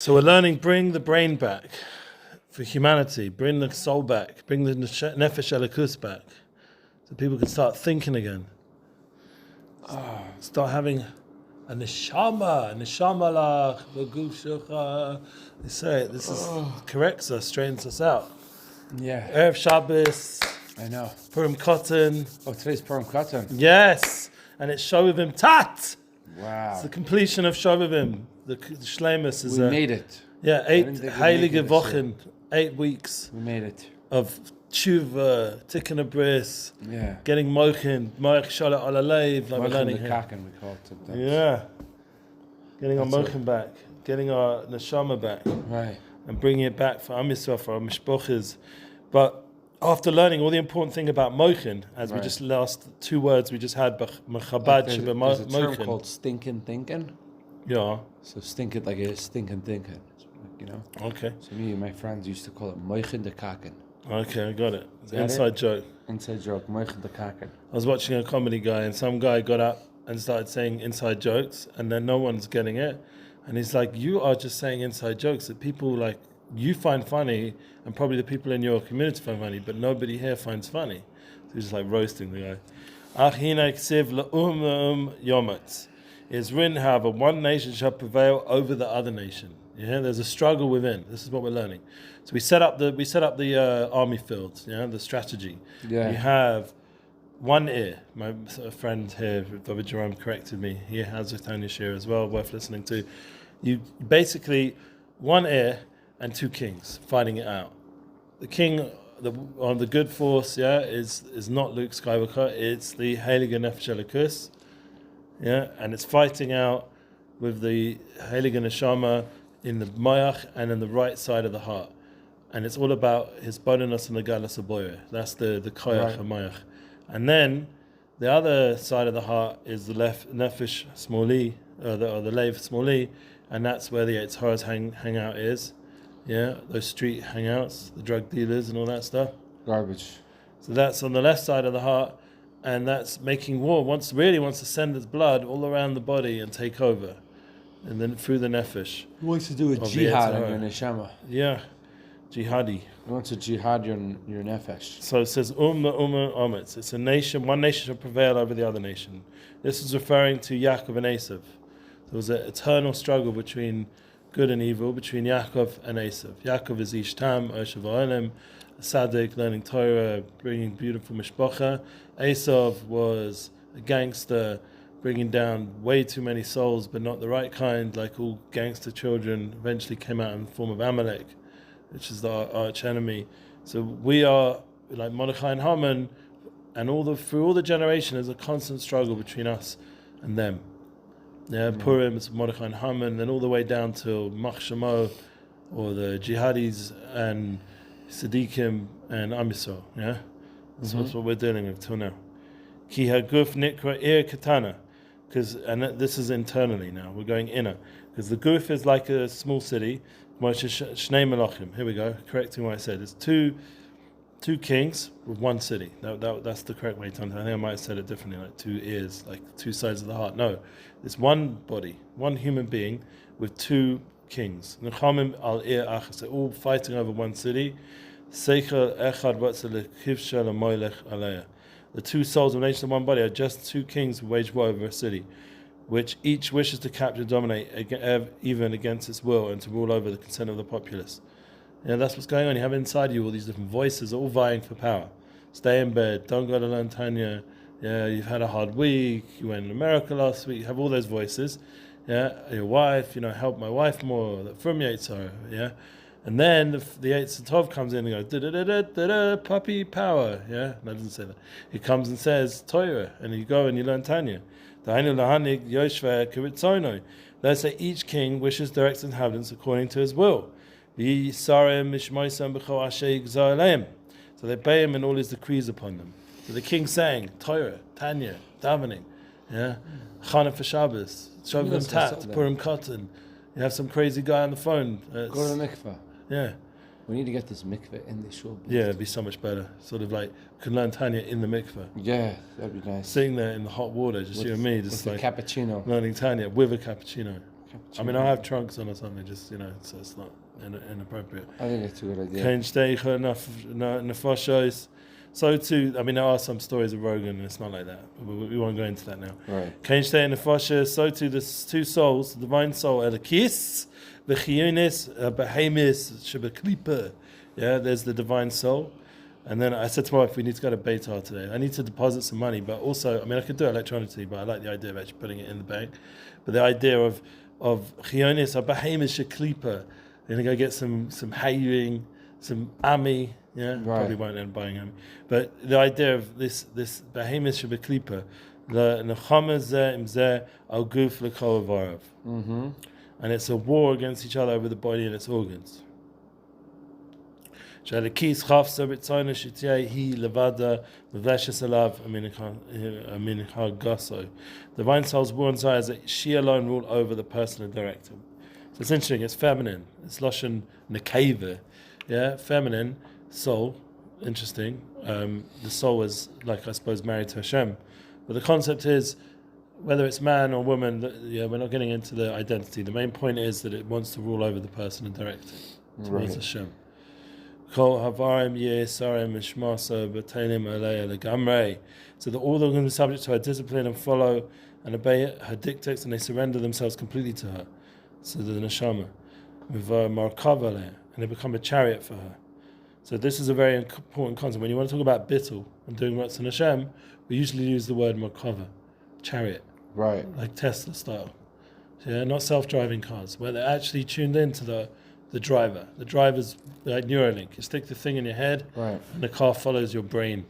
So we're learning, bring the brain back for humanity, bring the soul back, bring the nefesh elikus back, so people can start thinking again. Start having a neshama lach, v'guf shecha. They say it, this is corrects us, straightens us out. Yeah. Erev Shabbos. I know. Purim Katan. Oh, today's Purim Katan. Yes, and it's Shovavim Tat. Wow. It's the completion of Shovavim. The Shlemus is We made it. Yeah, 8 heilige Wochen, 8 weeks. We made it. Of tshuva, tikkun a bris, Yeah. getting mochin, moich shalat ala leiv, like we're learning here. Kaken, we call it sometimes. Yeah. Getting our That's mochin back, getting our neshama back, Right. and bringing it back for Am Yisrael, for our mishpochas. But after learning all the important thing about mochin, as we just last 2 words we just had, mechabad sheba There's a term mochin. called stinking thinking. Yeah. So stinking like a stinking thinking, you know? Okay. So me and my friends used to call it moichin de kaken. Okay, I got it. It's an Got inside it? joke. Inside joke, moichin de kaken. I was watching a comedy guy, and some guy got up and started saying inside jokes, and then no one's getting it. And he's like, you are just saying inside jokes that people like you find funny, and probably the people in your community find funny, but nobody here finds funny. So he's just like roasting the guy. It's written, however, one nation shall prevail over the other nation. Yeah, there's a struggle within. This is what we're learning. So we set up the army fields. Yeah, the strategy. Yeah. You have one ear. My friend here, David Jerome, corrected me. He has a Tanya share as well, worth listening to. You basically one ear and 2 kings fighting it out. The king on the good force, is not Luke Skywalker. It's the Heilige Nefesh Elikus. Yeah, and it's fighting out with the Heilige Neshama in the Mayach and in the right side of the heart. And it's all about his bonus and the Galas Aboyer. That's the Koyach and Mayach. And then the other side of the heart is the Nefesh Smoli, or the Lev Smoli, and that's where the Yitzhara's hangout is. Yeah, those street hangouts, the drug dealers and all that stuff. Garbage. So that's on the left side of the heart. And that's making war, wants to send its blood all around the body and take over. And then through the nefesh. He wants to do a jihad on your neshama. Yeah, jihadi. He wants to jihad your nefesh. So it says, ometz. It's a nation, one nation shall prevail over the other nation. This is referring to Yaakov and Esav. There was an eternal struggle between good and evil, between Yaakov and Esav. Yaakov is Ishtam, Oshav Olim, Tzaddik, learning Torah, bringing beautiful mishpacha. Esav was a gangster, bringing down way too many souls, but not the right kind, like all gangster children. Eventually came out in the form of Amalek, which is our arch enemy. So we are like Mordechai and Haman, and through all the generation, there's a constant struggle between us and them. Yeah, Purim is Mordechai and Haman, then all the way down to Machshamo, or the jihadis and Siddiqim and Am Yisrael, yeah? That's what we're dealing with till now. Ki haguf nikra ir katana. And this is internally now, we're going inner. Because the guf is like a small city. Shnei melachim. Here we go, correcting what I said. It's two kings with one city. That's the correct way to understand. I think I might have said it differently, like 2 ears, like 2 sides of the heart. No, it's one body, one human being with 2 kings. Nechamim al ir achas. They're all fighting over one city. Seichel echad watzal kivshel amoylech aleya. The 2 souls of nation of one body are just 2 kings who wage war over a city, which each wishes to capture and dominate, even against its will, and to rule over the consent of the populace. Yeah, that's what's going on. You have inside you all these different voices, all vying for power. Stay in bed. Don't go to learn Tanya. Yeah, you've had a hard week. You went to America last week. You have all those voices. Yeah, your wife. Help my wife more. From Yitzhar. Yeah, and then the Yetzer Tov comes in and goes da da da da da da puppy power. Yeah, no, it doesn't say that. He comes and says Torah, and you go and you learn Tanya. Let's say each king wishes to direct his inhabitants according to his will. So they obey him and all his decrees upon them. So the king saying Torah, Tanya, davening, yeah, Chana for Shabbos, Shovavim Tat, Purim Katan. You have some crazy guy on the phone. Go to the mikveh. Yeah. We need to get this mikveh in the shul. Yeah, it'd be so much better. Sort of like you can learn Tanya in the mikveh. Yeah, that'd be nice. Sitting there in the hot water, just you and me, just with like cappuccino. learning Tanya with a cappuccino. I mean, I have trunks on or something, just, you know, so it's not inappropriate. I think it's a good idea. Kein Steicher Nefashos. So too, I mean, there are some stories of Rogan, and it's not like that. We won't go into that now. Right. Kein Steicher Nefashos. So too, there's two souls, the divine soul, Elokis, V'chionis, Behemis, Shebeklipa. Yeah, there's the divine soul. And then I said to my wife, we need to go to Beitar today. I need to deposit some money, but also, I mean, I could do it electronically, but I like the idea of actually putting it in the bank. But the idea of Chionis, Behemis, Sheklipa. You're going to go get some haying, some ami, yeah? Right. Probably won't end up buying ami. But the idea of this behemoth shebeklipa, the nechama zeh im zeh al guf lkovod. And it's a war against each other over the body and its organs. Shalekis chafsa b'tzayna shitiyah hi levada meveshes alav amin gaso. The divine soul's war inside is that she alone rule over the person and direct him. So it's interesting, it's feminine. It's Lashon Nekeva. Yeah, feminine, soul. Interesting. The soul is, like, I suppose, married to Hashem. But the concept is, whether it's man or woman, we're not getting into the identity. The main point is that it wants to rule over the person and direct it towards Hashem. So that all they're going to be subject to her discipline and follow and obey her dictates, and they surrender themselves completely to her. So the neshama, and they become a chariot for her. So this is a very important concept. When you want to talk about bittul and doing what's in Hashem, we usually use the word markava, chariot, right? Like Tesla style. So, yeah, not self-driving cars, where they're actually tuned into the driver. The driver's like Neuralink. You stick the thing in your head, right, and the car follows your brain.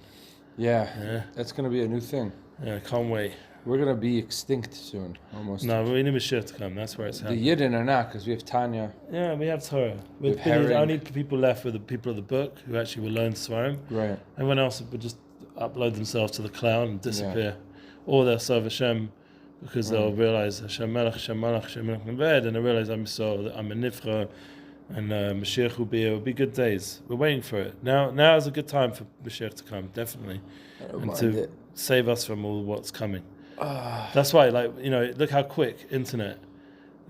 Yeah. That's going to be a new thing. Yeah, I can't wait. We're going to be extinct soon, almost. No, we need Mashiach to come. That's where it's happening. The Yidden are not, because we have Tanya. Yeah, we have Torah. We've the only people left were the people of the book who actually will learn Svarim. Right. Everyone else would just upload themselves to the cloud and disappear. Or they'll serve Hashem because they'll realize Hashem Melech, Hashem Malach, Hashem Melech Neved, and they realize I'm a Nifra, and Mashiach will be good days. We're waiting for it. Now is a good time for Mashiach to come, definitely. And to save us from all what's coming. That's why, look how quick internet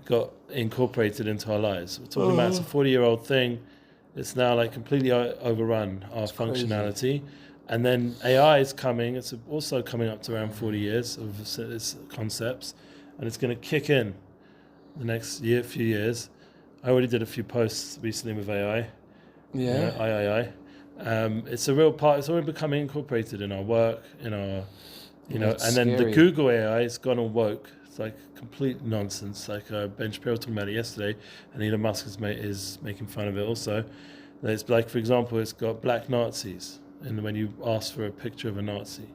got incorporated into our lives. We're talking about it's a 40-year-old thing. It's now like completely overrun our functionality. And then AI is coming. It's also coming up to around 40 years of its concepts. And it's going to kick in the next few years. I already did a few posts recently with AI. Yeah. It's a real part. It's already becoming incorporated in our work, in our... and scary. then the Google AI has gone all woke. It's like complete nonsense. Like Ben Shapiro talking about it yesterday, and Elon Musk is making fun of it also. It's like, for example, it's got black Nazis, and when you ask for a picture of a Nazi,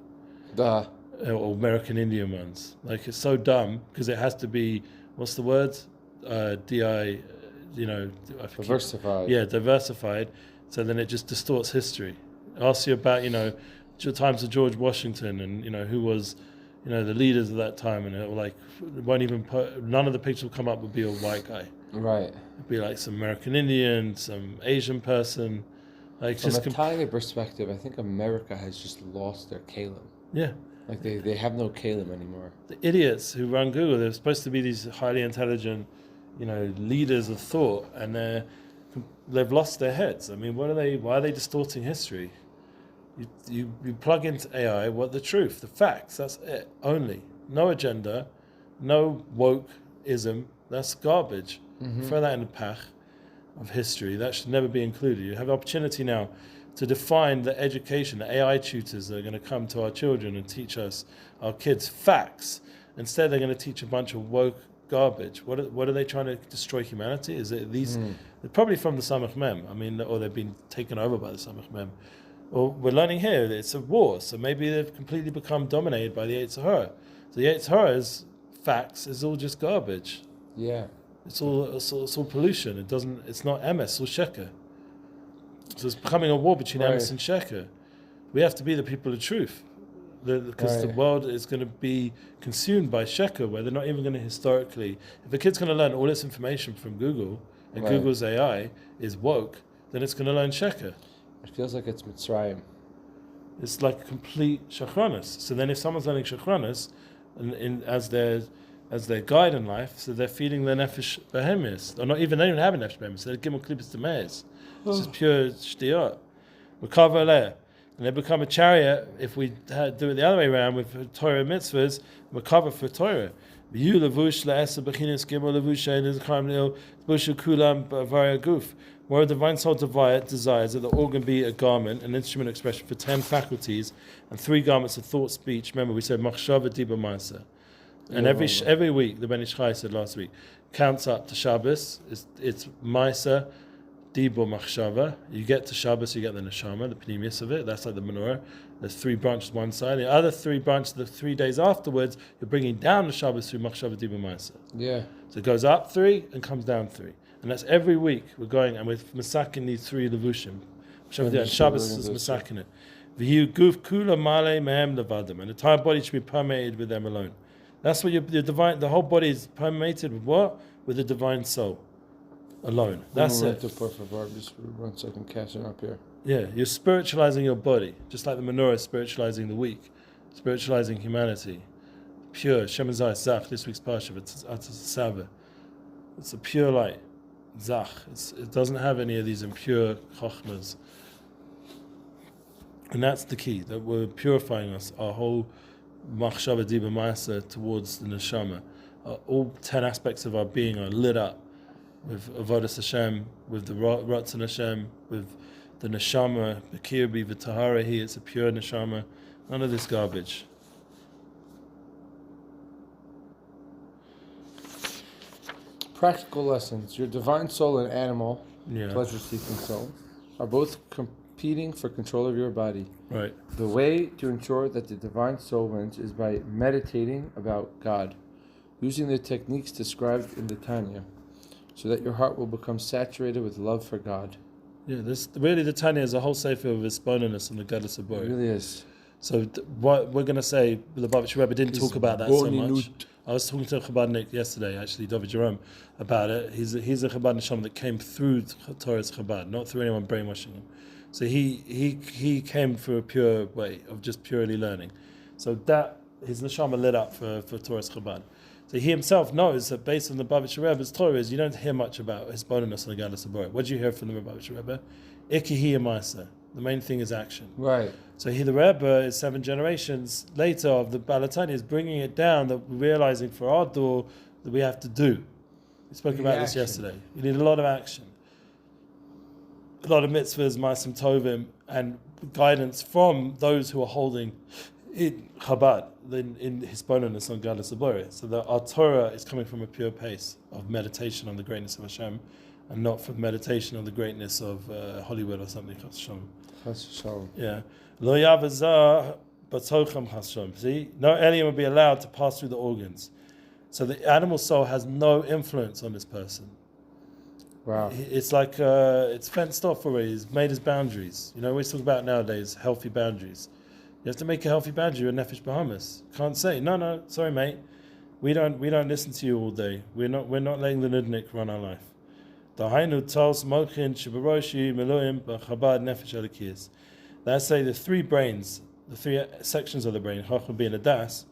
or American Indian ones, like it's so dumb because it has to be, what's the word? Diversified. Diversified. So then it just distorts history. It asks you about, times of George Washington and who was the leaders of that time, and it won't even none of the pictures will come up would be a white guy, right? It'd be like some American Indian, some Asian person, like from just a Tanya perspective. I think America has just lost their kalim. Yeah, like they have no kalim anymore. The idiots who run Google, they're supposed to be these highly intelligent leaders of thought, and they've lost their heads. I mean, why are they distorting history? You plug into AI the truth, the facts, that's it, only. No agenda, no wokeism, that's garbage. Throw that in the pach of history. That should never be included. You have the opportunity now to define the education, the AI tutors that are going to come to our children and teach us, our kids, facts. Instead, they're going to teach a bunch of woke garbage. What are they trying to destroy humanity? Is it these? They're probably from the Samach Mem. I mean, or they've been taken over by the Samach Mem. Well, we're learning here that it's a war, so maybe they've completely become dominated by the Yetzer Hara. So the Yetzer Hara's facts is all just garbage. Yeah, it's all pollution. It's not emes, it's all sheker. So it's becoming a war between emes and sheker. We have to be the people of truth, because the world is going to be consumed by sheker, where they're not even going to historically. If a kid's going to learn all this information from Google and Google's AI is woke, then it's going to learn sheker. It feels like it's Mitzrayim. It's like complete shachranas. So then if someone's learning shachranas, and as their as their guide in life, so they're feeding their nefesh behemis, or not even, they don't even have a nefesh behemis, so they're gimel klippus to meiz. It's just pure shtiyot. Recover aleh. And they become a chariot if we do it the other way around with Torah mitzvahs, recover for Torah. V'yu levush la'esa b'chinas gimel levush ha'inez chayim le'il bushu kulam b'avarya guf. Where a divine soul desires that the organ be a garment, an instrument of expression for 10 faculties, and 3 garments of thought, speech. Remember, we said machshava diba ma'aseh. And every week, the Ben Ish Chai said last week, counts up to Shabbos. It's ma'aseh, diba, machshava. You get to Shabbos, you get the neshama, the pneumius of it. That's like the menorah. There's 3 branches one side. The other 3 branches, the 3 days afterwards, you're bringing down the Shabbos through machshava diba ma'aseh. Yeah. So it goes up 3 and comes down 3. And that's every week we're going, and we're masaking these 3 levushim. And Shabbos is masaking it. V'yu guf kula male mehem levadim. And the entire body should be permeated with them alone. That's what the whole body is permeated with what? With the divine soul. Alone. That's it. Just 1 second, catching up here. Yeah, you're spiritualizing your body, just like the menorah is spiritualizing the weak, spiritualizing humanity. Pure. Shemazai Zach, this week's parsha, it's Sava. It's a pure light. Zach. It doesn't have any of these impure chochmas. And that's the key, that we're purifying us, our whole machshava diba ma'aseh towards the neshama. All 10 aspects of our being are lit up with avodas Hashem, with the ratzon Hashem, with the neshama, the kirbi, the taharahi, it's a pure neshama. None of this garbage. Practical lessons. Your divine soul and animal, Yeah. pleasure-seeking soul, are both competing for control of your body. Right. The way to ensure that the divine soul wins is by meditating about God, using the techniques described in the Tanya, so that your heart will become saturated with love for God. Yeah, the Tanya is a whole sefer of his bonus and the Gadol It Sabor. really is. So what we're going to say, the Lubavitch Rebbe didn't talk about that so much. Bonut. I was talking to a Chabadnik yesterday, actually, David Jerome, about it. He's a Chabad Neshama that came through Torah's Chabad, not through anyone brainwashing him. So he came through a pure way of just purely learning. So that his Neshama lit up for Torah's Chabad. So he himself knows that based on the Lubavitch Rebbe's Torah, you don't hear much about his bonus on the Gadol Sabor. What do you hear from the Lubavitch Rebbe? Ikihi Amaisa. The main thing is action. Right. So the Rebbe is 7 generations later of the Balatanya is bringing it down, that we're realizing for our door that we have to do. We spoke about this yesterday. You need a lot of action. A lot of mitzvahs, ma'asim tovim, and guidance from those who are holding in Chabad, in his bonus on Gadol Sabor. So that our Torah is coming from a pure pace of meditation on the greatness of Hashem, and not from meditation on the greatness of Hollywood or something. Yeah. Lo yavazah batocham chasham. See, no alien will be allowed to pass through the organs. So the animal soul has no influence on this person. Wow. It's like it's fenced off already. It's made his boundaries. You know, we talk about nowadays healthy boundaries. You have to make a healthy boundary with Nefesh Bahamas. Can't say no. Sorry, mate. We don't listen to you all day. We're not letting the nudnik run our life. Let's say the 3 brains, the 3 sections of the brain, Chachma being a das,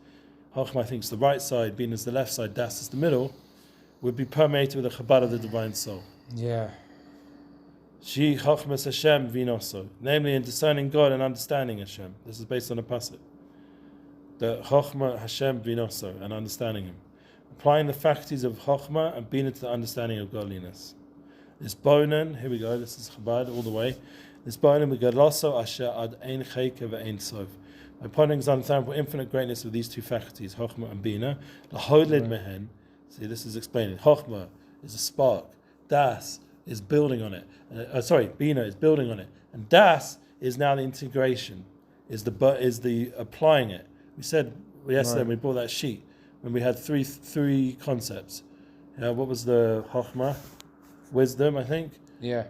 Chachma I think is the right side, being is the left side, das is the middle, would be permeated with the Chabad of the divine soul. Yeah. She Chachmas Hashem vinoso, namely in discerning God and understanding Hashem. This is based on a pasuk. The Chachma Hashem vinoso, and understanding Him. Applying the faculties of Chachma and being into the understanding of godliness. This bonen, here we go, this is Chabad all the way. This bonen megadloso asher ad ein chayka ve'ein sof. By pondering his understanding for infinite greatness of these 2 faculties, Chochma and Bina, lahodlid mehen. See, this is explaining. Chochma is a spark. Das is building on it. Bina is building on it, and Das is now the integration. Is the applying it. We said yesterday when we brought that sheet when we had three concepts. What was the Chochma? Wisdom, I think. Yeah.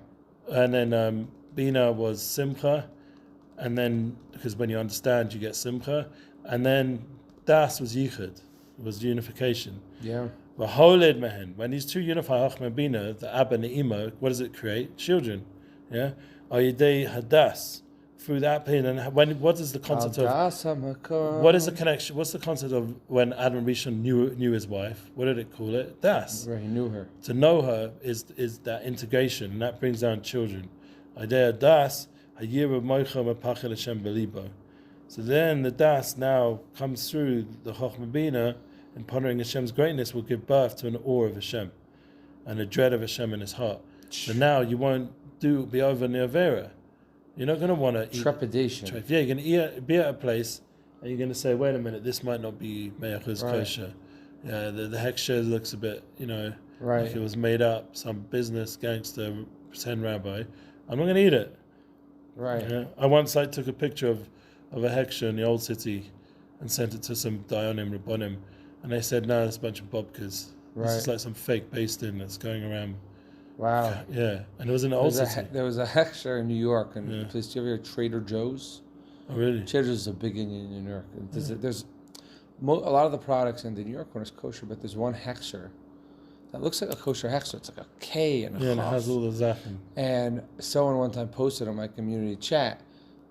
And then Bina was Simcha, and then because when you understand, you get Simcha, and then Das was Yichud, was unification. Yeah. V'holed mehen. When these 2 unify Chochma and Bina, the Abba and the Ima, what does it create? Children. Yeah. Ayidei Hadas, through that pain, and what is the concept of? What is the connection? What's the concept of when Adam Rishon knew his wife? What did it call it? Das. Right, he knew her. To know her is that integration, and that brings down children. Idea das hayira moichem apachel Hashem belibo. So then the das now comes through the Chochmah Bina, and pondering Hashem's greatness will give birth to an awe of Hashem, and a dread of Hashem in his heart. So now you won't be over near Vera. You're not going to want to eat trepidation. Yeah, you're going to be at a place and you're going to say, wait a minute, this might not be Me'achuz kosher. Yeah, the heksher looks a bit, like it was made up, some business gangster, pretend rabbi. I'm not going to eat it. Right. Yeah? I once took a picture of a heksher in the old city and sent it to some Dayanim, Rabbonim, and they said, no, it's a bunch of babkas. Right. This is like some fake based-in that's going around. Wow. Yeah, and it was in the old city. There was a heksher in New York, and the place. Do you ever hear Trader Joe's? Oh, really? Trader Joe's is a big Indian in New York. There's a lot of the products in the New York one is kosher, but there's one heksher that looks like a kosher heksher. It's like a K and a and it has all the zachen. And someone one time posted on my community chat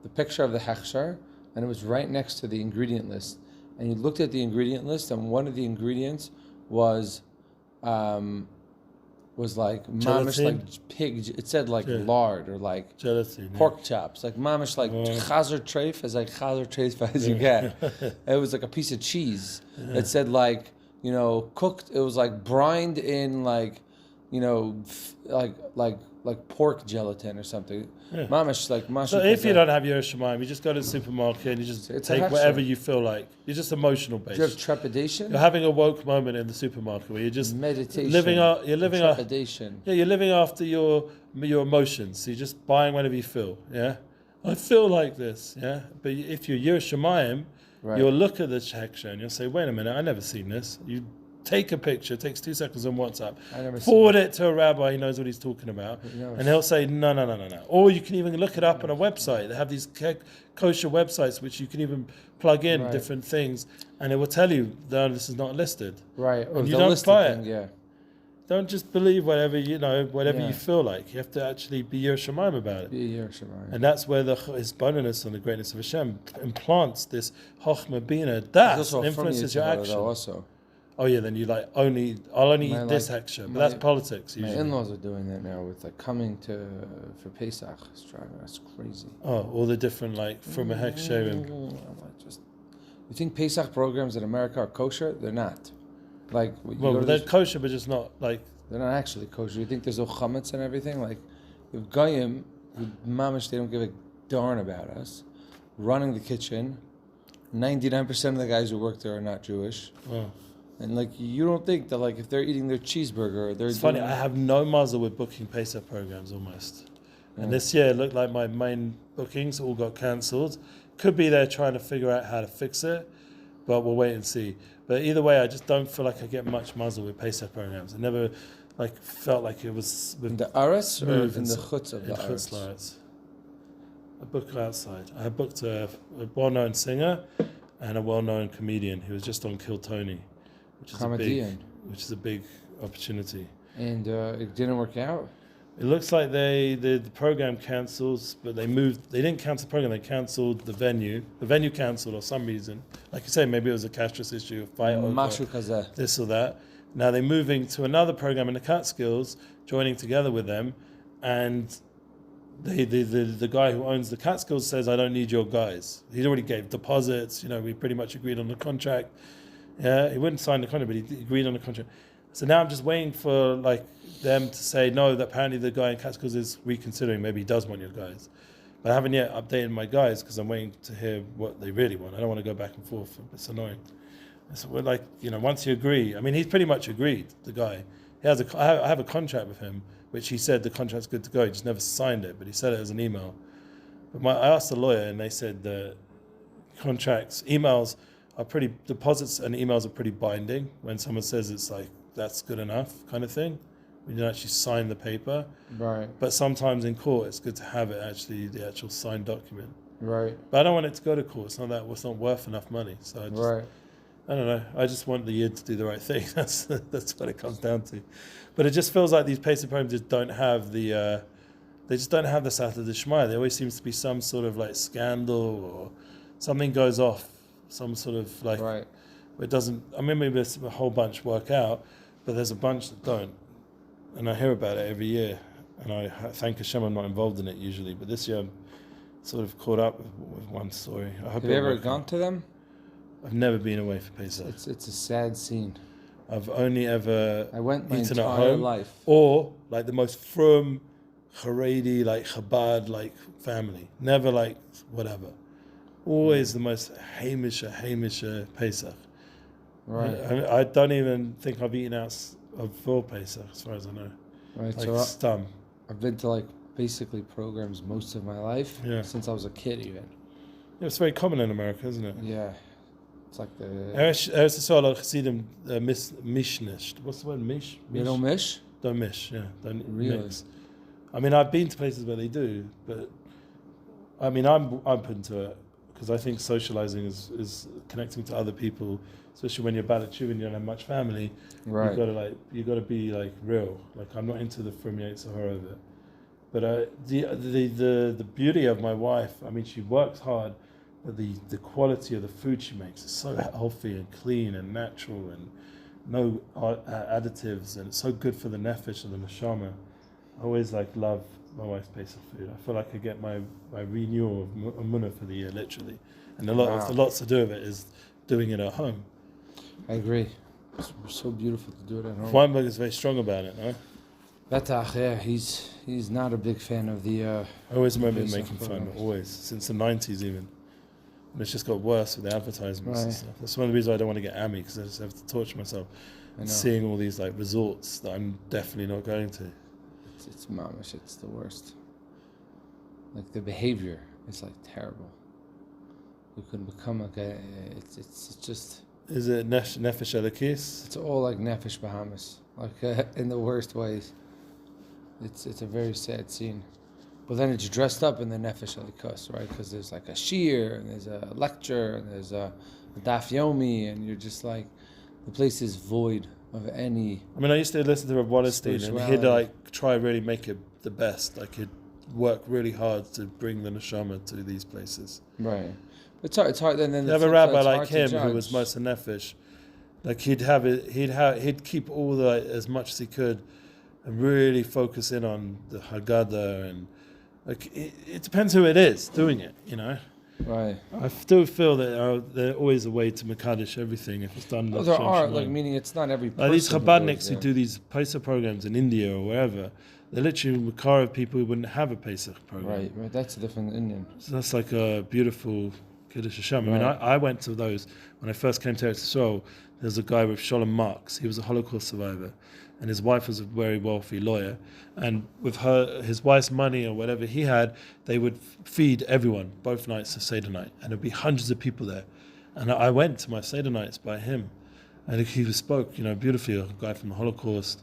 the picture of the heksher, and it was right next to the ingredient list. And you looked at the ingredient list, and one of the ingredients was like mamish, like pig. It said like lard or like gelatin, pork chops, like mamish, like chazer treif, as like chazer treif as you get. It was like a piece of cheese. It said like cooked. It was like brined in like like pork gelatin or something. Yeah. Mamish like mamish. So if you don't have your Shemaim, you just go to the supermarket and you just take whatever you feel like. You're just emotional based. Do you have trepidation? You're having a woke moment in the supermarket where you're just meditation. You're living trepidation. You're living after your emotions. So you're just buying whatever you feel. Yeah, I feel like this. Yeah, but if you're Yiras Shamayim, you'll look at the heksher and you'll say, wait a minute, I never seen this. You take a picture, it takes 2 seconds on WhatsApp, forward it to a rabbi who knows what he's talking about, and he'll say, no. Or you can even look it up on a website. They have these kosher websites which you can even plug in different things, and it will tell you, no, this is not listed. Right. Or and you don't buy it. Yeah. Don't just believe whatever you feel like. You have to actually be Yiras Shamayim about it. Be Yiras Shamayim. And that's where his bonus and the greatness of Hashem implants this Chochmah Bina. That influences your action. Also. Oh yeah, then I'll only eat this heksher, but that's politics usually. My in-laws are doing that now with coming for Pesach. That's crazy. Oh, all the different from a heksher. You think Pesach programs in America are kosher? They're not. They're kosher, but just not they're not actually kosher. You think there's no chametz and everything? Like, if goyim, who mamish, they don't give a darn about us, running the kitchen. 99% of the guys who work there are not Jewish. Oh. And you don't think that if they're eating their cheeseburger, it's funny. I have no muzzle with booking Pesach programs almost. Yeah. And this year it looked like my main bookings all got cancelled. Could be they're trying to figure out how to fix it, but we'll wait and see. But either way, I just don't feel like I get much muzzle with Pesach programs. I never felt like it was with in the Aras or in the chutz of the Aras. I booked outside. I booked a well-known singer and a well-known comedian who was just on Kill Tony. Which is a big opportunity. And it didn't work out? It looks like the program cancels, but they didn't cancel the program, they cancelled the venue. The venue cancelled for some reason. Like you say, maybe it was a castress issue, a fight over this or that. Now they're moving to another program in the Catskills, joining together with them, and the guy who owns the Catskills says, I don't need your guys. He already gave deposits, we pretty much agreed on the contract. Yeah, he wouldn't sign the contract, but he agreed on the contract. So now I'm just waiting for them to say no. That apparently the guy in Catskills is reconsidering. Maybe he does want your guys, but I haven't yet updated my guys because I'm waiting to hear what they really want. I don't want to go back and forth. It's annoying. So we're once you agree. I mean, he's pretty much agreed. The guy, I have a contract with him, which he said the contract's good to go. He just never signed it, but he said it as an email. But I asked the lawyer, and they said the contracts, emails. Deposits and emails are pretty binding. When someone says it's that's good enough kind of thing, we don't actually sign the paper. Right. But sometimes in court, it's good to have it the actual signed document. Right. But I don't want it to go to court. It's not worth enough money. So I don't know. I just want the Yid to do the right thing. That's what it comes down to. But it just feels like these Pesach programs just don't have the they just don't have the Sata Dishmaya. There always seems to be some sort of like scandal or something goes off, some sort of like, Right. it doesn't, I mean, maybe a whole bunch work out, but there's a bunch that don't. And I hear about it every year. And I thank Hashem I'm not involved in it usually, but this year I'm sort of caught up with one story. I hope Have you ever gone to them? I've never been away for Pesach. It's a sad scene. I've only ever I went my eaten at entire home, life. or like the most frum, Haredi, like Chabad, like family. Never like whatever. Always the most Hamisha Pesach. Right. I don't even think I've eaten out of full Pesach, as far as I know. Right. Like So stum. I've been to like basically programs most of my life. Yeah. Since I was a kid, even. Yeah, it's very common in America, isn't it? Yeah. It's like the Eretz Yisrael Chassidim mishnished. What's the word? Mish? you know mish. Don't mish. Yeah. Don't Really? mix. I mean, I've been to places where they do, but I mean, I'm put into it because I think socializing is connecting to other people, especially when you're bad at chewing, you don't have much family. Right. You got to be like real. Like I'm not into the Purim Sahara of it. But the beauty of my wife, I mean, she works hard, but the quality of the food she makes is so healthy and clean and natural and no additives, and it's so good for the nefesh and the neshama. I always love my wife's Pesach food. I feel like I get my renewal of munah for the year, literally. And lots to do with it is doing it at home. I agree. It's so beautiful to do it at home. Weinberg is very strong about it, no? Betach, yeah, he's not a big fan of the. I always remember him Pesach making fun, programs. always, since the 90s even. And it's just got worse with the advertisements and Right. stuff. That's one of the reasons I don't want to get AMI, because I just have to torture myself I know. seeing all these resorts that I'm definitely not going to. It's mamish. It's the worst. Like the behavior is like terrible. You can become like a. It's just. Is it Nefesh Elokis? It's all like nefesh Bahamas, like in the worst ways. It's a very sad scene, but then it's dressed up in the nefesh Elikos, right? Because there's like a shir and there's a lecture and there's a daf yomi, and you're just like, the place is void of any. I mean, I used to listen to Rav Wallerstein, and he'd Spirituality. try really make it the best. Like he'd work really hard to bring the neshama to these places. Right. It's hard. It's hard. And then You have a rabbi like him who was most nefesh. Like he'd keep all as much as he could, and really focus in on the Haggadah, and like it depends who it is doing it, you know. Right. I still feel that there's always a way to Mekadesh everything if it's done. Well, there are meaning it's not every person. Like these who Chabadniks goes who there. do these Pesach programs in India or wherever, they're literally Makar of people who wouldn't have a Pesach program. Right. That's a different Indian. So that's like a beautiful Kiddush Hashem. I mean, Right. I went to those when I first came to Eretz Yisrael. There's a guy with Sholem Marks. He was a Holocaust survivor, and his wife was a very wealthy lawyer. And with his wife's money or whatever he had, they would feed everyone both nights of Seder night, and there'd be hundreds of people there. And I went to my Seder nights by him, and he spoke, beautifully. A guy from the Holocaust,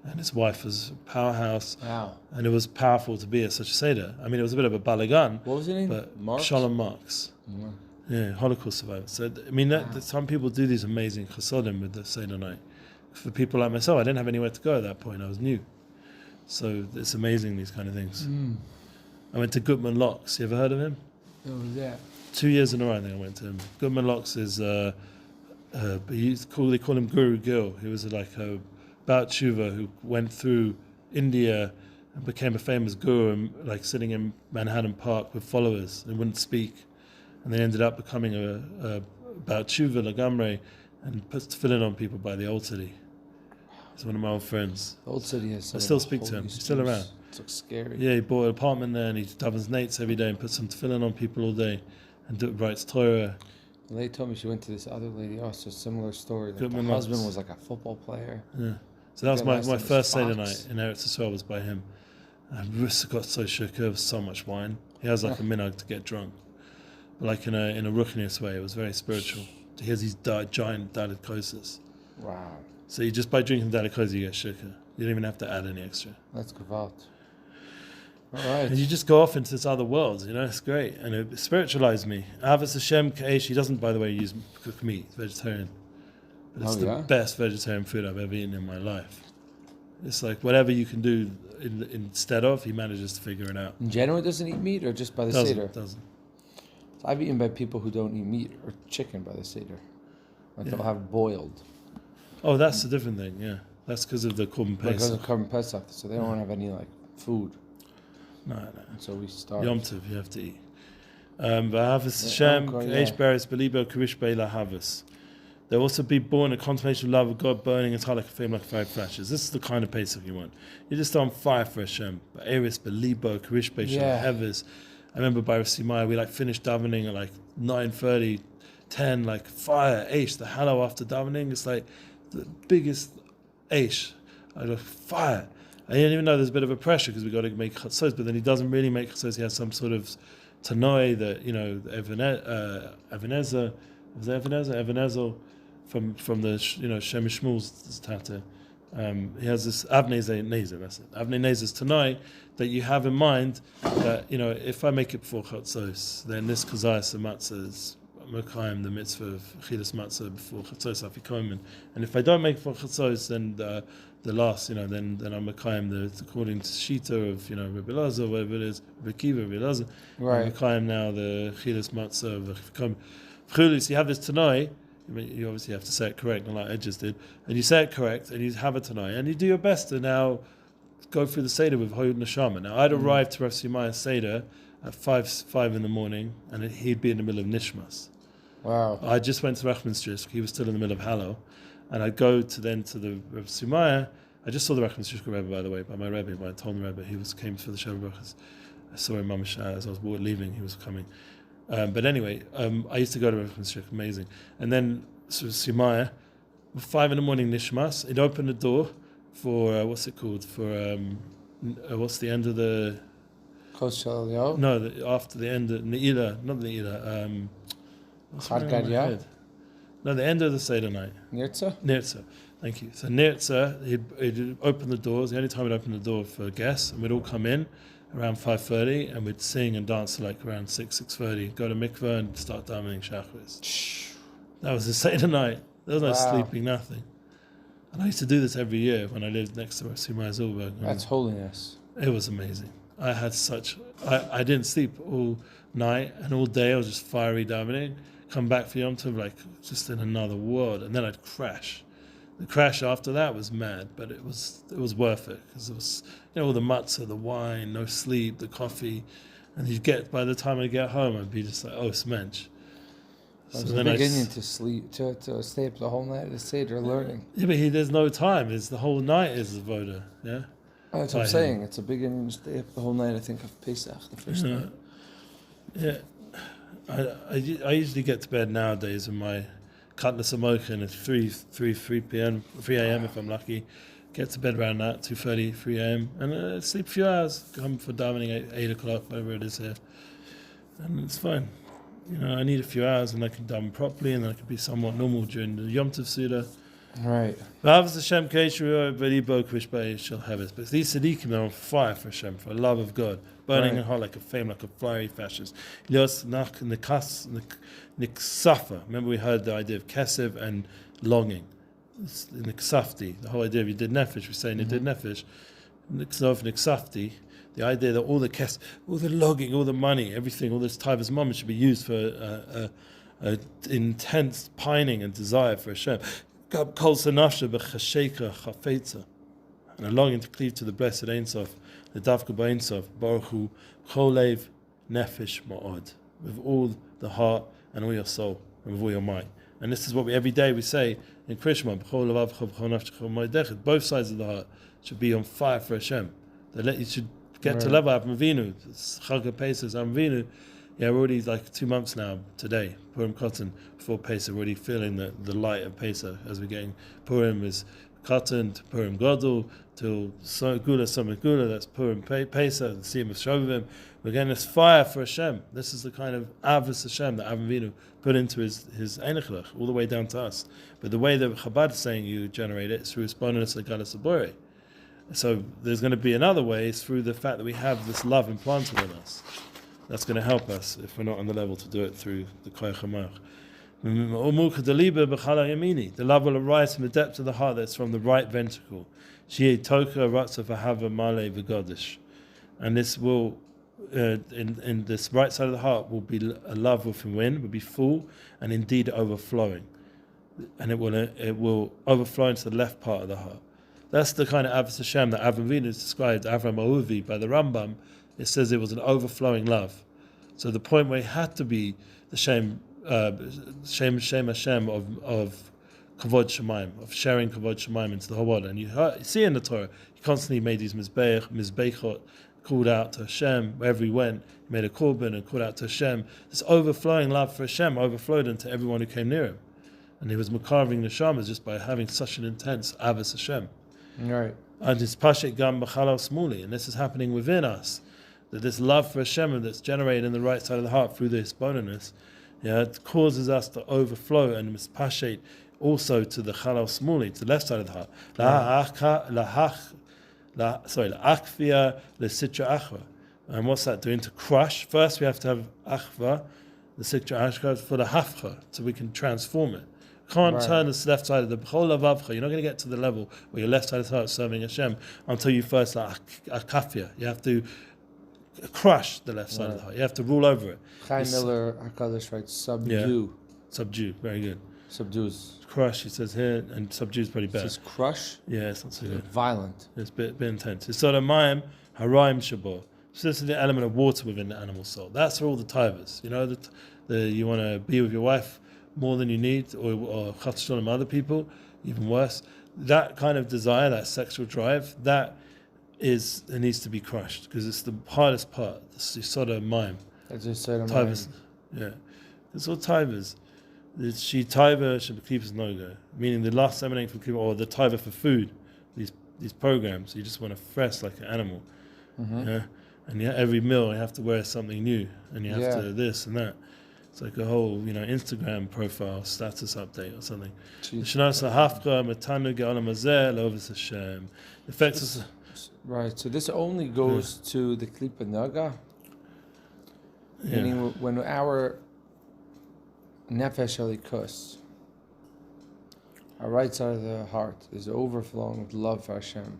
and his wife was a powerhouse. Wow. And it was powerful to be at such a Seder. I mean, it was a bit of a balagan. What was his name? But Marks? Sholem Marks. Yeah. Yeah, Holocaust survivor. So, I mean, that some people do these amazing chasodim with the Seder night. For people like myself, I didn't have anywhere to go at that point. I was new. So it's amazing, these kind of things. I went to Gutman Locks. You ever heard of him? What was that? 2 years in a row, I think I went to him. Gutman Locks is, they call him Guru Gil. He was like a Baal Tshuva who went through India and became a famous guru, and like sitting in Manhattan Park with followers and wouldn't speak. And they ended up becoming a Baal Tshuva Lagamre, and put tefillin on people by the Old City. He's one of my old friends. The Old City has. I still speak to him. He's still around. It looks scary. Yeah, he bought an apartment there, and he davens nates every day and puts some tefillin on people all day, and writes Torah. The lady told me she went to this other lady, also similar story. Like Goodman the husband Locks. was like a football player. Yeah. So that was Yeah, my last time it was first Seder Fox. night in Eretz Yisrael was by him. I just got so shook. There was so much wine. He has like a minhag to get drunk, but like in a ruchnius way. It was very spiritual. He has these giant dalit kosas. Wow. So just by drinking dalit kosas, you get shukah. You don't even have to add any extra. That's gewalt. All right. And you just go off into this other world, it's great. And it spiritualized me. Avos Hashem K'esh, he doesn't, by the way, use cooked meat, he's vegetarian. But it's the best vegetarian food I've ever eaten in my life. It's like whatever you can do instead of, he manages to figure it out. In general, doesn't eat meat, or just by the Seder? Doesn't. So I've eaten by people who don't eat meat or chicken by the Seder. Like they'll have boiled. Oh, that's a different thing, yeah. That's because of the Purim Pesach. Because of Purim Pesach, so they don't have any food. No. And so we start. Yom Tov, you have to eat. V'ahavas Hashem, Eish Beres Belibo Karish Beila Havas. They'll also be born in contemplation of love of God, burning and like a flame like fire flashes. This is the kind of Pesach you want. You're just on fire for Hashem. Eris Belibo Karish Beila Havas. I remember by Rasimaya, we finished davening at 9:30, 10, fire, Eish, the hallow after davening. It's the biggest Eish. Fire. I didn't even know there's a bit of a pressure because we got to make chatzos, but then he doesn't really make chatzos. He has some sort of tanoi that Ebenezer from the Shemesh Shmuel's tata. He has this Avnei Nezer. That's it. Avnei Nezer's tanoi that you have in mind that if I make it before chatzos, then this kazayas matzah is Mekayim the mitzvah of chilas matzah before chatzos afikomen, and if I don't make it for chatzos, then the last, then I'm Mekayim according to Shita of Rabbi Elazar, whatever it is, Rabbi Kiva, Rabbi Elazar. Right. I'm Mekayim now the chilas matzah of afikomen. So you have this tanai. You obviously have to say it correct, not like I just did, and you say it correct, and you have a tanai, and you do your best to now go through the Seder with Hoyud Neshama. Now I'd arrived to Rav Simaya's Seder at 5 in the morning, and he'd be in the middle of Nishmas. Wow. I just went to Rachman's he was still in the middle of Hallow, and I'd go to the Rav Simaya. I just saw the Rachman's Rebbe, by the way, by my Rebbe, by Tom Rebbe. He came for the Shabbat Brachas. I saw him Mamash as I was leaving. He was coming. But anyway, I used to go to Rachman's amazing. And then Simaya, 5 in the morning Nishmas. He'd open the door for what's it called? For what's the end of the? No, after the end of Ne'ilah, not Ne'ilah. No, the end of the Seder night. Nirtza. Thank you. So Nirtza, he'd open the doors. The only time he'd open the door for guests, and we'd all come in around 5:30, and we'd sing and dance around 6:30. Go to mikveh and start davening shachris. That was the Seder night. There was no sleeping, nothing. And I used to do this every year when I lived next to Rasimai Zolberg. That's holiness. It was amazing. I had I didn't sleep all night and all day. I was just fiery davening. Come back for Yom Tov just in another world, and then I'd crash. The crash after that was mad, but it was worth it because it was all the matzah, the wine, no sleep, the coffee, and by the time I get home, I'd be just smensch. So then beginning to sleep to stay up the whole night at the Seder learning. Yeah, but there's no time. It's the whole night is the voda. Yeah. That's what I'm saying. It's a beginning to stay up the whole night. I think of Pesach, the first night. Yeah. I usually get to bed nowadays with my cutlass amokin at 3 p.m. 3 a.m. if I'm lucky. Get to bed around that 2:30, 3 a.m. and sleep a few hours. Come for davening at 8 o'clock, whatever it is here, and it's fine. I need a few hours, and I can daven properly, and I can be somewhat normal during the Yom Tov Suda. Right. But these tzaddikim are on fire for Hashem, for love of God, burning in heart like a flame, like a fiery fascist. Remember we heard the idea of kesev and longing. Niksafti, the whole idea of you did nefesh, we say you did nefesh. Niksafti, the idea that all the logging, all the money, everything, all this type of moment should be used for intense pining and desire for Hashem. And a longing to cleave to the blessed Ein Sof, the Davka Ein Sof, Baruch Hu, Cholev Nefesh Ma'od, with all the heart and all your soul and with all your might. And this is what every day we say in Krishma, both sides of the heart should be on fire for Hashem. You should get to level Avram Avinu, Chag Pesach, Avram Avinu. Yeah, we're already 2 months now today, Purim Katan, before Pesach, we're already feeling the light of Pesach as we're getting Purim is Katan to Purim Gadol till Gula Summit Gula, that's Purim Pesach, the Siyum of Shovavim. We're getting this fire for Hashem. This is the kind of Avos Hashem that Avram Avinu put into his Einachlach, all the way down to us. But the way that Chabad is saying you generate it is through Spontanous Legalis Abore. So there's going to be another way, is through the fact that we have this love implanted in us. That's going to help us if we're not on the level to do it through the Koyach HaMach. The love will arise from the depth of the heart that's from the right ventricle. And this will, in this right side of the heart, will be a love within wind, will be full and indeed overflowing. And it will overflow into the left part of the heart. That's the kind of Avos Hashem that Avram Avinu is described, Avram Ahuvi, by the Rambam. It says it was an overflowing love. So the point where it had to be the Shem Hashem of Kavod Shemaim, of sharing Kavod Shemaim into the whole world. And you see in the Torah, he constantly made these mizbechot, called out to Hashem wherever he went. He made a korban and called out to Hashem. This overflowing love for Hashem overflowed into everyone who came near him. And he was makarving the shamas just by having such an intense Avos Hashem. Right. And it's Pashet Gam B'Chalal Smuli, and this is happening within us. That this love for Hashem that's generated in the right side of the heart through this bonus, it causes us to overflow and mispashet also to the Chalal Smuli, to the left side of the heart. La'akfia l'sitra achva. And what's that doing? To crush. First we have to have achva, the sitra achva, for the hafcha, so we can transform it. Can't turn this left side of the b'chol avavcha. You're not going to get to the level where your left side of the heart is serving Hashem until you first akafia. You have to crush the left side of the heart. You have to rule over it. Chaim Miller HaKadosh writes subdue. Yeah. Subdue, very good. Subdues. Crush, he says here, and subdue is pretty bad. It says crush? Yeah, it's not so good. Violent. It's a bit intense. It's sort of mayim haraim shabo. So this is the element of water within the animal soul. That's for all the tivers. You know, you want to be with your wife more than you need, or chatshon other people, even worse. That kind of desire, that sexual drive, it needs to be crushed because it's the hardest part. It's the sort of mayim. That's just sort of tivers. Yeah, it's all tivers. She taiva should keep us noga, meaning the last emanating from keep, or the taiva for food. These programs, you just want to fresh like an animal. Mm-hmm. Yeah, and every meal you have to wear something new, and you have to this and that. It's like a whole, Instagram profile, status update or something. Right, so this only goes to the Klipa Naga, meaning when our Nefesh Alikus, our right side of the heart, is overflowing with love for Hashem.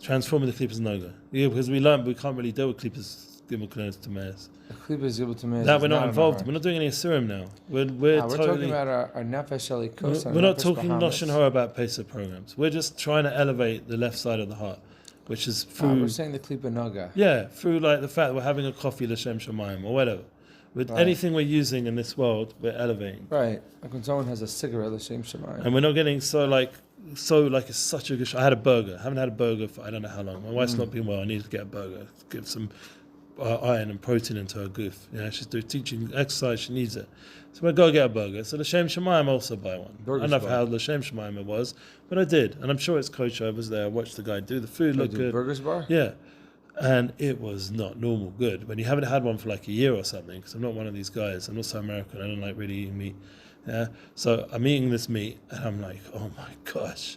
Transforming the Klipas Naga. Yeah, because we learned we can't really deal with Klipas Gimel to Meis. The Klipa is able to Meis. That we're not involved. We're not doing any Asurim now. We're talking about our Nefesh Alikus. We're not talking Lashon Hara about Pesach programs. We're just trying to elevate the left side of the heart, which is through. We're saying the Klipa Naga. Yeah, through like the fact that we're having a coffee L'Shem Shamayim or whatever. With anything we're using in this world, we're elevating. Right. Like when someone has a cigarette, L'Shem Shamayim. And we're not getting so like it's such a good. I had a burger. I haven't had a burger for I don't know how long. My wife's not been well. I need to get a burger. Give some iron and protein into her goof. She's doing teaching exercise. She needs it. So I go get a burger. So L'Shem Shamayim also buy one. I don't know how L'Shem Shamayim it was, but I did, and I'm sure it's kosher. I was there. I watched the guy do the food. Looked good. Burgers bar. Yeah. And it was not normal good. When you haven't had one for like a year or something, because I'm not one of these guys. I'm also American. I don't like really eating meat. Yeah. So I'm eating this meat, and I'm like, oh my gosh.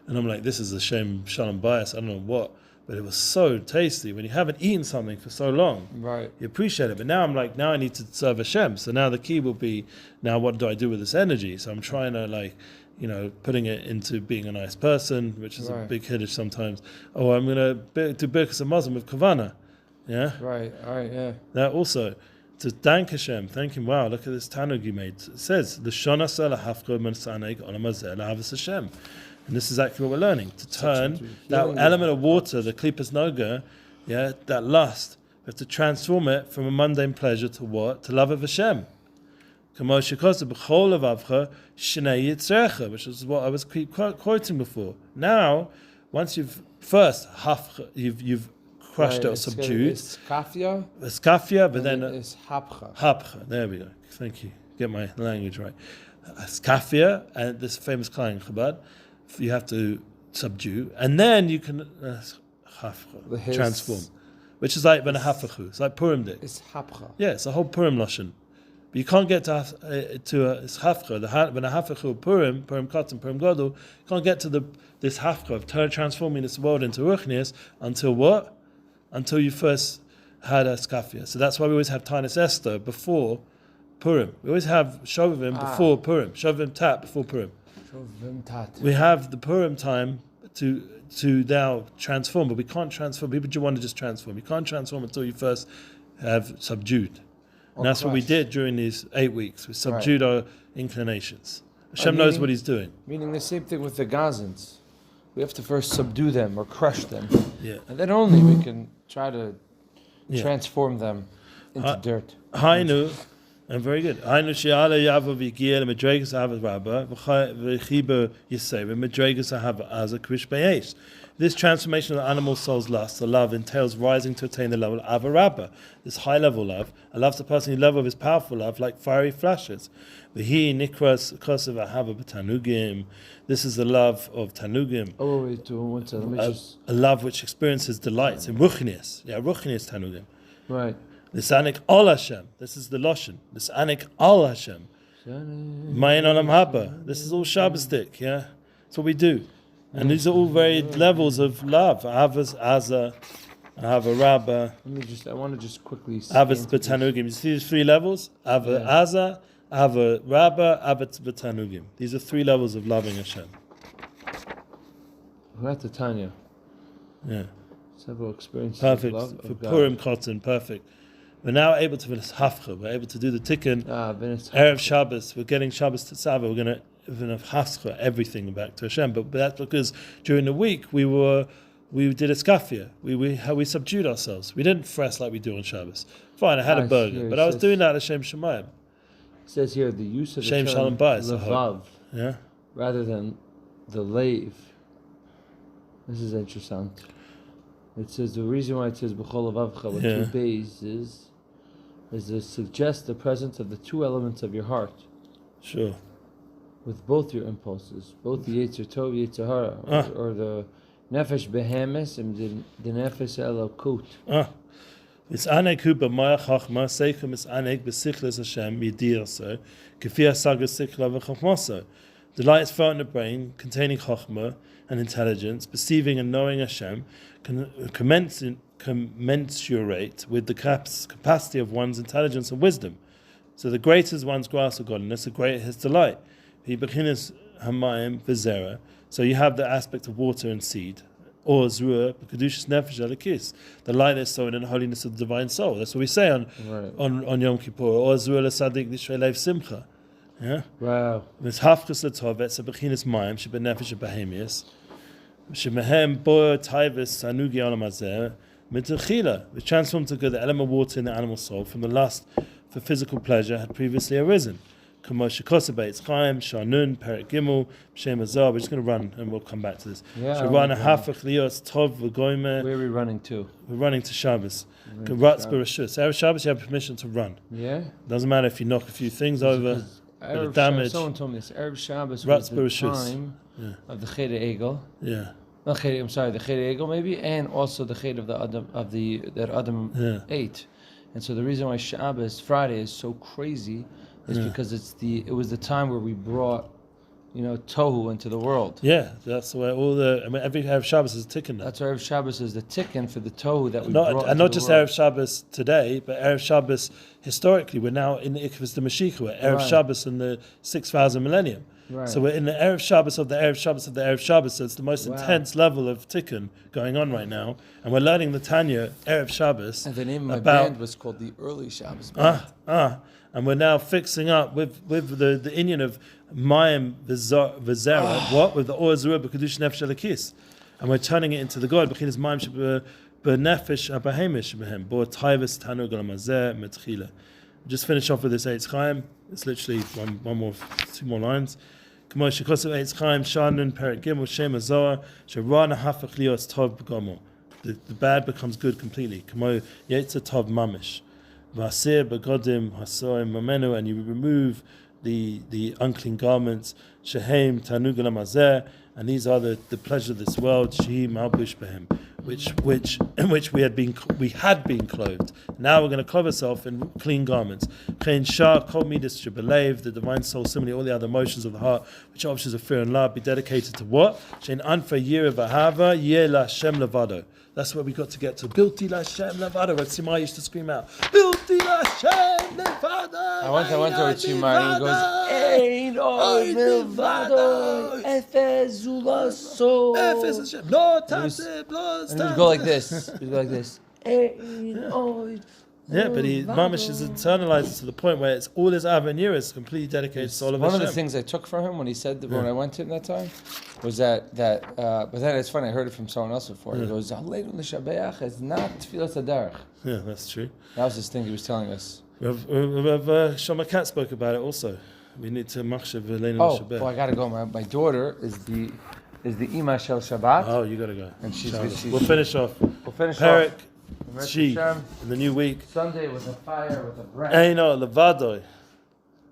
And I'm like, this is a shame, shalom bias. I don't know what, but it was so tasty. When you haven't eaten something for so long, right? You appreciate it. But now I'm like, now I need to serve Hashem. So now the key will be, now what do I do with this energy? So I'm trying to putting it into being a nice person, which is a big hiddush sometimes. Oh, I'm going to do Birkas Hamazon with Kavana. Yeah? Right, yeah. That also, to thank Hashem, thank Him. Wow, look at this tanug you made. It says, Hashem. And this is exactly what we're learning. To turn that element of water, the Klipas Noga, that lust, we have to transform it from a mundane pleasure to what? To love of Hashem. Which is what I was quoting before. Now, once you've crushed it or subdued. It's kafia. It's kafia, but then it's hapcha. Hapcha. There we go. Thank you. Get my language right. It's kafia, and this famous Klein Chabad. You have to subdue, and then you can transform, which is like benahafachu. It's like Purim day. It's hapcha. Yeah, it's a whole Purim lashon. But you can't get to it's hafcha. The benahafachu Purim Katan, Purim Gadol. You can't get to this hafcha of transforming this world into ruchnius until what? Until you first had a skafia. So that's why we always have Tanya Esther before Purim. We always have Shovavim before Purim. Shovavim Tat before Purim. Shovavim Tat. We have the Purim time to now transform, but we can't transform. People do want to just transform. You can't transform until you first have subdued. And that's what we did during these 8 weeks. We subdued our inclinations. Hashem knows what He's doing. Meaning the same thing with the Gazans. We have to first subdue them or crush them. Yeah. And then only we can try to transform them into dirt. Hainu, and very good. Hainu she'ala yavo v'yigia l'medregas ahava rabba v'chiba yisei v'medregas ahava aza krish be'esh. This transformation of the animal soul's lust, the love, entails rising to attain the level of Avarabba, this high-level love. A love the person who level of his powerful love, like fiery flashes. V'hi nikras kosev ahava b'tanugim. This is the love of tanugim. Oh, wait, one second. A love which experiences delights in ruchnius. Yeah, ruchnius tanugim. Right. Lisanik al Hashem. This is the Loshen. Lisanik al Hashem. Mayin olam haba. This is all Shabbosdik. Yeah, that's what we do. And these are all varied levels of love. Avas, Aza, Ahava Rabba. I want to just quickly. Avas B'tanugim. You see these 3 levels? Ava Aza, Ahava Rabba, Avas B'tanugim. These are 3 levels of loving Hashem. We're at the Tanya. Yeah. Several experiences. Perfect. Of love For of Purim Katan, perfect. We're now able to finish Hafcha. We're able to do the Tikkun. Erev Shabbos. We're getting Shabbos to Tzava. We're going to Hafcha everything back to Hashem. But that's because during the week we did a skafia. We subdued ourselves. We didn't fresh like we do on Shabbos. Fine, I had a burger, but I was doing that at Hashem Shemayim. It says here the use of the Shem term Shalom Bayis, levov, rather than the lave. This is interesting. It says the reason why it says b'chol levavcha with 2 bays is to suggest the presence of the 2 elements of your heart. Sure. With both your impulses, both the Yetzer Tov, Yetzer Hara, or the Nefesh Behemes and the Nefesh Elokut. Misanek hu b'maya chachma seichem misanek b'sichles Hashem yidirso k'fi hasagas sichla v'chachmaso. Delight is felt in the brain, containing chachma and intelligence, perceiving and knowing Hashem, commensurate with the capacity of one's intelligence and wisdom. So the greater is one's grasp of godliness, the greater his delight. So you have the aspect of water and seed, or zruah, kedushas nefesh alakis, the light that's sown in the holiness of the divine soul. That's what we say on Yom Kippur. Or zruah l'sadik l'shrei lev simcha. Yeah. Wow. This hafkas l'tov etz bechinas mayim sheben nefesh behemius shemehem bo taivus sanugi olam hazeh mitachila. We transformed to good the element of water in the animal soul from the lust for physical pleasure had previously arisen. It's Chaim, Shanun, Perek Gimel, Shem Azar. We're just going to run and we'll come back to this. Where are we running to? We're running to Shabbos. Erev Shabbos, you have permission to run. Yeah? Doesn't matter if you knock a few things over, the damage. Someone told me this. Erev Shabbos was the time of the Cheder Egel. Yeah. Not Cheder, I'm sorry, the Cheder Egel maybe, and also the Cheder of the Adam, that Adam ate. And so the reason why Shabbos, Friday, is so crazy is because it was the time where we brought, tohu into the world. Yeah, that's where every Erev Shabbos is a tikkun. That's why Erev Shabbos is the tikkun for the tohu that we brought. And not just Erev Shabbos today, but Erev Shabbos historically. We're now in the Ikvus the Mashiach. We're Erev Shabbos in the 6,000 millennium. Right. So we're in the Erev Shabbos of the Erev Shabbos of the Erev Shabbos. So it's the most intense level of tikkun going on right now. And we're learning the Tanya Erev Shabbos. And the name of my band was called the Early Shabbos Band. And we're now fixing up with the Indian of Mayim V'Zera, what? With the Or Zerah B'Kedush Nefesh Alakis. And we're turning it into the God, B'Chinas Mayim B'Nefesh Abahemish B'Hem, Bo Taivus Tanu Galamazeh Metchila. Just finish off with this Eitz Chaim. It's literally 2 more lines. K'mo Shekosav Eitz Chaim, Shanun, Perek Gimel, Shem Azor, Sherana Hafach Lios Tov B'Gomo. The bad becomes good completely. K'mo Yetzer Tov Mamish. Vasir begodim hasoim mamenu, and you remove the unclean garments. Shehem tanugul amazeh, and these are the pleasure of this world. Shehi malbush behem. in which we had been clothed. Now we're going to clothe ourselves in clean garments. The divine soul, similarly all the other emotions of the heart, which are options of fear and love, be dedicated to what? That's where we got to get to. Bilti Lashem Levado. Ratzimai used to scream out, Bilti Lashem Levado. I went to Ratzimai and he goes, Ein Oy Levado, Efes Ulaso. Efes Hashem. No Tasib, no And he would go like this. Ein Oy. Yeah, but Mamish is internalized to the point where it's all his avenue is completely dedicated to all of Hashem. One of the things I took from him when he said that when I went to him that time was that but then it's funny, I heard it from someone else before. He goes, Aleinu l'shabeach is not tfilas hadarach. Yeah, that's true. That was his thing he was telling us. Shoma Kat spoke about it also. We need to machshav Aleinu l'shabeach. I gotta go. My daughter is the Ima Shel Shabbat. Oh, you gotta go. And we'll finish off. Perek. She in the new week. Sunday with a fire, with a bread. Eino levado.